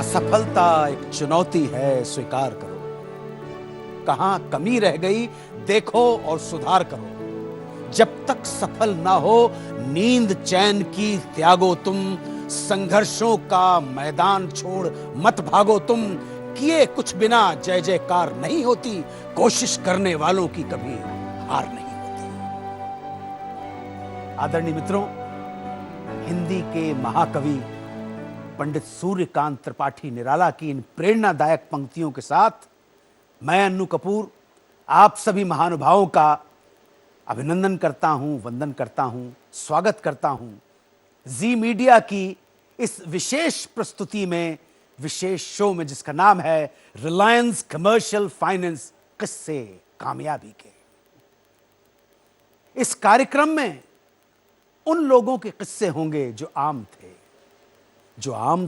असफलता एक चुनौती है, स्वीकार करो। कहां कमी रह गई देखो और सुधार करो। जब तक सफल ना हो नींद चैन की त्यागो तुम। संघर्षों का मैदान छोड़ मत भागो तुम। किए कुछ बिना जय जयकार नहीं होती। कोशिश करने वालों की कभी हार नहीं होती। आदरणीय मित्रों, हिंदी के महाकवि पंडित सूर्यकांत त्रिपाठी निराला की इन प्रेरणादायक पंक्तियों के साथ मैं अन्नू कपूर आप सभी महानुभावों का अभिनंदन करता हूं, वंदन करता हूं, स्वागत करता हूं जी मीडिया की इस विशेष प्रस्तुति में, विशेष शो में जिसका नाम है रिलायंस कमर्शियल फाइनेंस, किस्से कामयाबी के। इस कार्यक्रम में उन लोगों के किस्से होंगे जो आम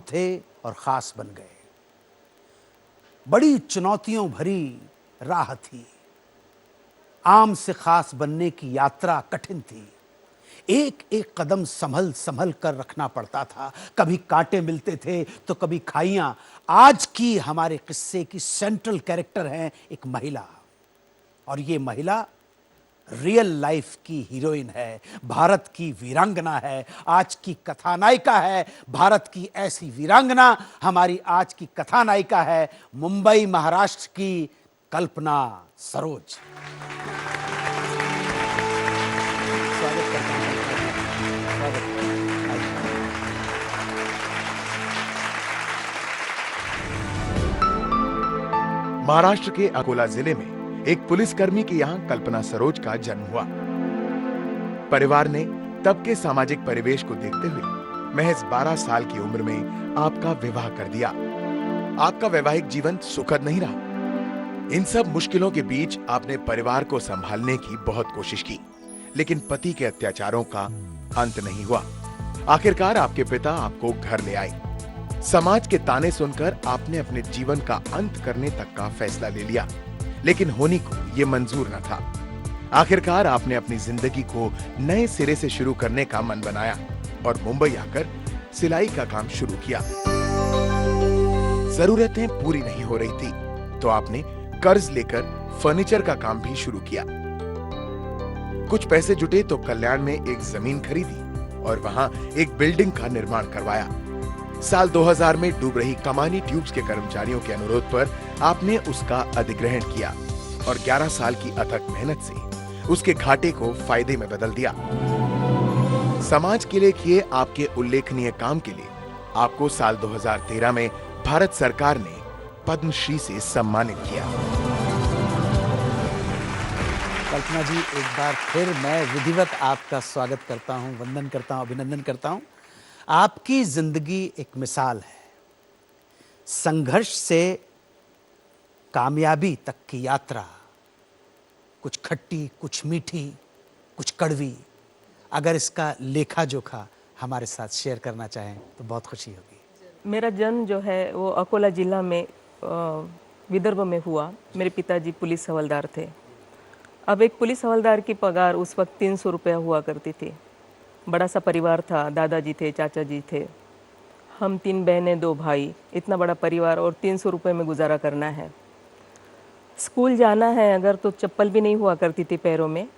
थे और खास बन गए। बड़ी चुनौतियों भरी राह थी। आम से खास बनने की यात्रा कठिन थी। एक एक कदम संभल संभल कर रखना पड़ता था। कभी कांटे मिलते थे तो कभी खाइयां। आज की हमारे किस्से की सेंट्रल कैरेक्टर है एक महिला, और ये महिला रियल लाइफ की हीरोइन है, भारत की वीरांगना है, आज की कथानायिका है। भारत की ऐसी वीरांगना हमारी आज की कथानायिका है मुंबई महाराष्ट्र की कल्पना सरोज। स्वागत करता हूं। महाराष्ट्र के अकोला जिले में एक पुलिसकर्मी के यहाँ कल्पना सरोज का जन्म हुआ। परिवार ने तब के सामाजिक परिवेश को देखते हुए महज 12 साल की उम्र में आपका विवाह कर दिया। आपका वैवाहिक जीवन सुखद नहीं रहा। इन सब मुश्किलों के बीच आपने परिवार को संभालने की बहुत कोशिश की, लेकिन पति के अत्याचारों का अंत नहीं हुआ। आखिरकार आपके पिता आपको घर ले आए। समाज के ताने सुनकर आपने अपने जीवन का अंत करने तक का फैसला ले लिया, लेकिन होनी को यह मंजूर न था। आखिरकार आपने अपनी जिंदगी को नए सिरे से शुरू करने का मन बनाया और मुंबई आकर सिलाई का काम शुरू किया। जरूरतें पूरी नहीं हो रही थी तो आपने कर्ज लेकर फर्नीचर का काम भी शुरू किया। कुछ पैसे जुटे तो कल्याण में एक जमीन खरीदी और वहां एक बिल्डिंग का निर्माण करवाया। साल 2000 में डूब रही कमानी ट्यूब्स के कर्मचारियों के अनुरोध पर आपने उसका अधिग्रहण किया और 11 साल की अथक मेहनत से उसके घाटे को फायदे में बदल दिया। समाज के लिए किए आपके उल्लेखनीय काम के लिए आपको साल 2013 में भारत सरकार ने पद्मश्री से सम्मानित किया। कल्पना जी, एक बार फिर मैं विधिवत आपका स्वागत करता हूं, वंदन करता हूं, अभिनंदन करता हूं। आपकी जिंदगी एक मिसाल है। संघर्ष से कामयाबी तक की यात्रा, कुछ खट्टी, कुछ मीठी, कुछ कड़वी। अगर इसका लेखा जोखा हमारे साथ शेयर करना चाहें तो बहुत खुशी होगी। मेरा जन्म जो है वो अकोला जिला में विदर्भ में हुआ। मेरे पिताजी पुलिस हवलदार थे। अब एक पुलिस हवलदार की पगार उस वक्त 300 रुपया हुआ करती थी। बड़ा सा परिवार था, दादाजी थे, चाचा जी थे, हम 3 बहनें 2 भाई, इतना बड़ा परिवार और 300 रुपये में गुजारा करना है। स्कूल जाना है अगर तो चप्पल भी नहीं हुआ करती थी पैरों में,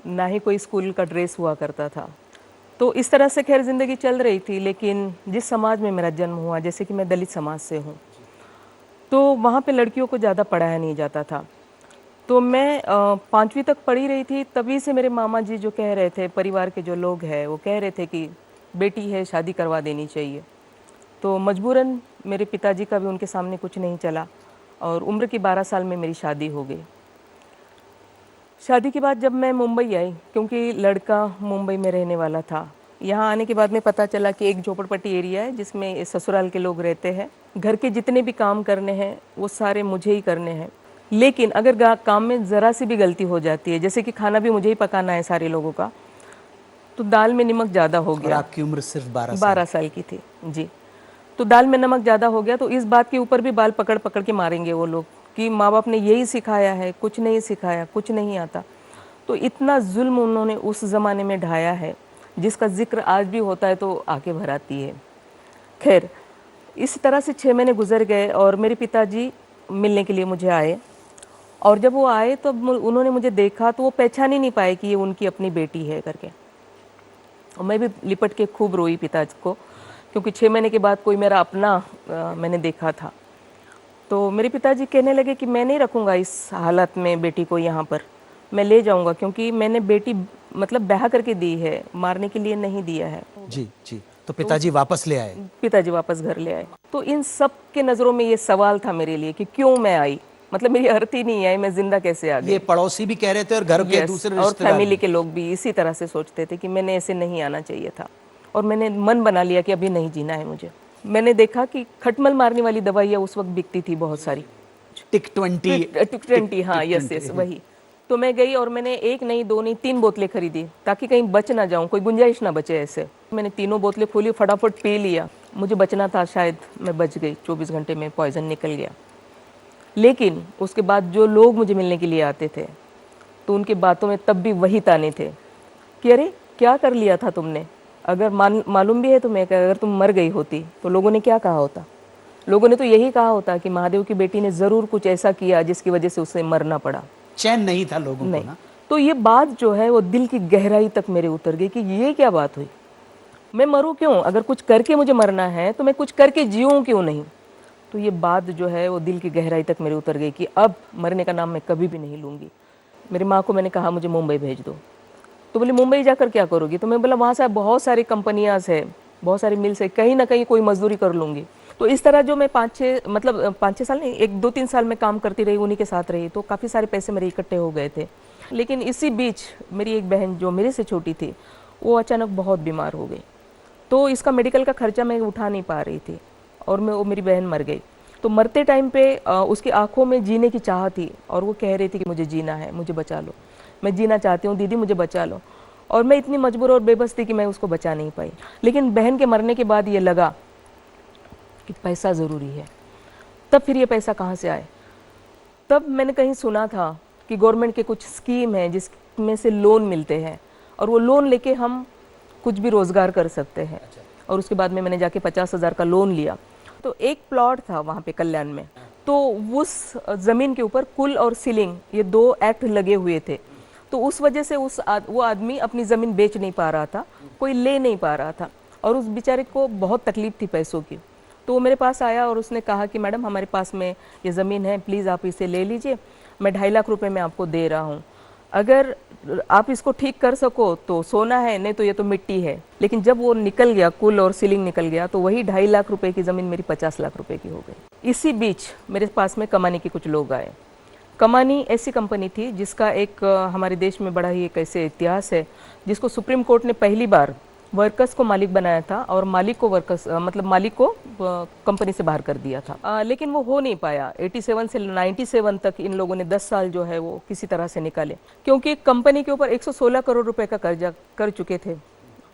ना ही कोई स्कूल का ड्रेस हुआ करता था। तो इस तरह से खैर ज़िंदगी चल रही थी। लेकिन जिस समाज में मेरा जन्म हुआ, जैसे कि मैं दलित समाज से हूँ, तो वहाँ पे लड़कियों को ज़्यादा पढ़ाया नहीं जाता था। तो मैं 5वीं तक पढ़ी रही थी, तभी से मेरे मामा जी जो कह रहे थे, परिवार के जो लोग हैं वो कह रहे थे कि बेटी है, शादी करवा देनी चाहिए। तो मजबूरन मेरे पिताजी का भी उनके सामने कुछ नहीं चला और उम्र की 12 साल में मेरी शादी हो गई। शादी के बाद जब मैं मुंबई आई, क्योंकि लड़का मुंबई में रहने वाला था, यहाँ आने के बाद में पता चला कि एक झोपड़पट्टी एरिया है जिसमें ससुराल के लोग रहते हैं। घर के जितने भी काम करने हैं वो सारे मुझे ही करने हैं। लेकिन अगर काम में ज़रा सी भी गलती हो जाती है, जैसे कि खाना भी मुझे ही पकाना है सारे लोगों का, तो दाल में नमक ज़्यादा हो गया। आपकी उम्र सिर्फ 12 साल की थी जी। तो दाल में नमक ज़्यादा हो गया, तो इस बात के ऊपर भी बाल पकड़ पकड़ के मारेंगे वो लोग कि माँ बाप ने यही सिखाया है, कुछ नहीं सिखाया, कुछ नहीं आता। तो इतना जुल्म उन्होंने उस ज़माने में ढाया है जिसका जिक्र आज भी होता है तो आंखें भर आती है। खैर, इस तरह से 6 महीने गुजर गए और मेरे पिताजी मिलने के लिए मुझे आए। और जब वो आए तो उन्होंने मुझे देखा तो वो पहचान ही नहीं पाए कि ये उनकी अपनी बेटी है करके। और मैं भी लिपट के खूब रोई पिताजी को, क्योंकि 6 महीने के बाद कोई मेरा अपना मैंने देखा था। तो मेरे पिताजी कहने लगे कि मैं नहीं रखूँगा इस हालत में बेटी को यहाँ पर, मैं ले जाऊँगा, क्योंकि मैंने बेटी मतलब ब्याह करके दी है, मारने के लिए नहीं दिया है। जी जी। तो पिताजी वापस ले आए? पिताजी वापस घर ले आए। तो इन सब के नज़रों में ये सवाल था मेरे लिए कि क्यों मैं आई, मतलब मेरी अर्थ ही नहीं आई, मैं जिंदा कैसे आ गई। ये पड़ोसी भी कह रहे थे और घर के दूसरे और रिश्तेदार फैमिली भी। के लोग भी इसी तरह से सोचते थे कि मैंने ऐसे नहीं आना चाहिए था। और मैंने मन बना लिया कि अभी नहीं जीना है मुझे। मैंने देखा कि खटमल मारने वाली दवाइयाँ उस वक्त बिकती थी बहुत सारी, टिक 20। हाँ, यस वही। तो मैं गई और मैंने 1 नहीं 2 नहीं 3 बोतलें खरीदी, ताकि कहीं बच ना जाऊं, कोई गुंजाइश ना बचे ऐसे। मैंने तीनों बोतलें खोली, फटाफट पी लिया। मुझे बचना था, शायद मैं बच गई, 24 घंटे में पॉइजन निकल गया। लेकिन उसके बाद जो लोग मुझे मिलने के लिए आते थे तो उनकी बातों में तब भी वही ताने थे कि अरे क्या कर लिया था तुमने, अगर मालूम भी है तुम्हें कि अगर तुम मर गई होती तो लोगों ने क्या कहा होता। लोगों ने तो यही कहा होता कि महादेव की बेटी ने ज़रूर कुछ ऐसा किया जिसकी वजह से उसे मरना पड़ा। चैन नहीं था लोगों को ना। तो ये बात जो है वो दिल की गहराई तक मेरे उतर गई कि ये क्या बात हुई, मैं मरूं क्यों, अगर कुछ करके मुझे मरना है तो मैं कुछ करके जीऊं क्यों नहीं। तो ये बात जो है वो दिल की गहराई तक मेरे उतर गई कि अब मरने का नाम मैं कभी भी नहीं लूँगी। मेरी माँ को मैंने कहा मुझे मुंबई भेज दो, तो बोली मुंबई जाकर क्या करोगी। तो मैं बोला वहाँ से बहुत सारी कंपनियाँ है, बहुत सारी मिल्स है, कहीं ना कहीं कोई मजदूरी कर लूँगी। तो इस तरह जो मैं 5-6 साल नहीं, 1-2-3 साल में काम करती रही, उन्हीं के साथ रही, तो काफ़ी सारे पैसे मेरे इकट्ठे हो गए थे। लेकिन इसी बीच मेरी एक बहन जो मेरे से छोटी थी वो अचानक बहुत बीमार हो गई। तो इसका मेडिकल का खर्चा मैं उठा नहीं पा रही थी और वो मेरी बहन मर गई। तो मरते टाइम पे उसकी आंखों में जीने की चाह थी और वो कह रही थी कि मुझे जीना है, मुझे बचा लो, मैं जीना चाहती हूँ दीदी, मुझे बचा लो। और मैं इतनी मजबूर और बेबस थी कि मैं उसको बचा नहीं पाई। लेकिन बहन के मरने के बाद ये लगा कि पैसा ज़रूरी है। तब फिर ये पैसा कहाँ से आए, तब मैंने कहीं सुना था कि गवर्नमेंट के कुछ स्कीम है जिसमें से लोन मिलते हैं और वो लोन लेके हम कुछ भी रोज़गार कर सकते हैं। और उसके बाद में मैंने जाके 50,000 का लोन लिया। तो एक प्लॉट था वहाँ पे कल्याण में, तो उस ज़मीन के ऊपर कुल और सीलिंग ये 2 एक्ट लगे हुए थे। तो उस वजह से वो आदमी अपनी ज़मीन बेच नहीं पा रहा था, कोई ले नहीं पा रहा था और उस बेचारे को बहुत तकलीफ थी पैसों की। तो वो मेरे पास आया और उसने कहा कि मैडम हमारे पास में ये ज़मीन है, प्लीज़ आप इसे ले लीजिए, मैं 2.5 लाख रुपए मैं आपको दे रहा हूँ, अगर आप इसको ठीक कर सको तो सोना है, नहीं तो ये तो मिट्टी है। लेकिन जब वो निकल गया, कुल और सीलिंग निकल गया, तो वही 2.5 लाख रुपए की ज़मीन मेरी 50 लाख रुपए की हो गई। इसी बीच मेरे पास में कमानी के कुछ लोग आए। कमानी ऐसी कंपनी थी जिसका एक हमारे देश में बड़ा ही एक ऐसे इतिहास है, जिसको सुप्रीम कोर्ट ने पहली बार वर्कर्स को मालिक बनाया था और मालिक को मालिक को कंपनी से बाहर कर दिया था। लेकिन वो हो नहीं पाया। 87 से 97 तक इन लोगों ने 10 साल जो है वो किसी तरह से निकाले, क्योंकि कंपनी के ऊपर 116 करोड़ रुपए का कर्जा कर चुके थे।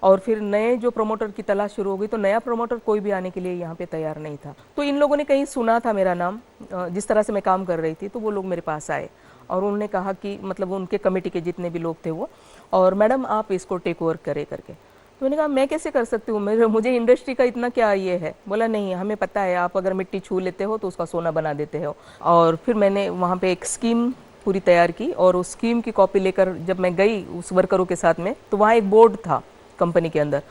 और फिर नए जो प्रमोटर की तलाश शुरू हो गई, तो नया प्रमोटर कोई भी आने के लिए यहाँ पे तैयार नहीं था। तो इन लोगों ने कहीं सुना था मेरा नाम, जिस तरह से मैं काम कर रही थी, तो वो लोग मेरे पास आए और उन्होंने कहा कि मतलब उनके कमेटी के जितने भी लोग थे वो, और मैडम आप इसको टेक ओवर करे करके। तो मैंने कहा मैं कैसे कर सकती हूँ, मुझे इंडस्ट्री का इतना क्या ये है। बोला नहीं, हमें पता है आप अगर मिट्टी छू लेते हो तो उसका सोना बना देते हो। और फिर मैंने वहाँ पे एक स्कीम पूरी तैयार की और उस स्कीम की कॉपी लेकर जब मैं गई उस वर्करों के साथ में, तो वहाँ एक बोर्ड था कंपनी के अंदर,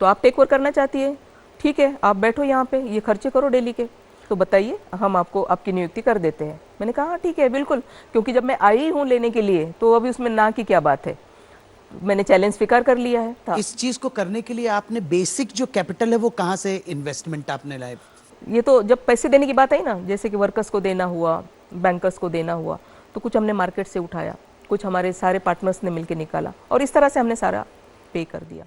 तो आप टेक ओवर करना चाहती है, ठीक है आप बैठो यहाँ पे, ये खर्चे करो डेली के, तो बताइए हम आपको आपकी नियुक्ति कर देते हैं। मैंने कहा हाँ ठीक है बिल्कुल, क्योंकि जब मैं आई हूँ लेने के लिए तो अभी उसमें ना की क्या बात है, मैंने चैलेंज स्वीकार कर लिया है था। इस चीज को करने के लिए आपने बेसिक जो कैपिटल है वो कहाँ से इन्वेस्टमेंट आपने लाए? ये तो जब पैसे देने की बात आई ना, जैसे कि वर्कर्स को देना हुआ, बैंकर्स को देना हुआ, तो कुछ हमने मार्केट से उठाया, कुछ हमारे सारे पार्टनर्स ने मिलकर निकाला और इस तरह से हमने सारा पे कर दिया।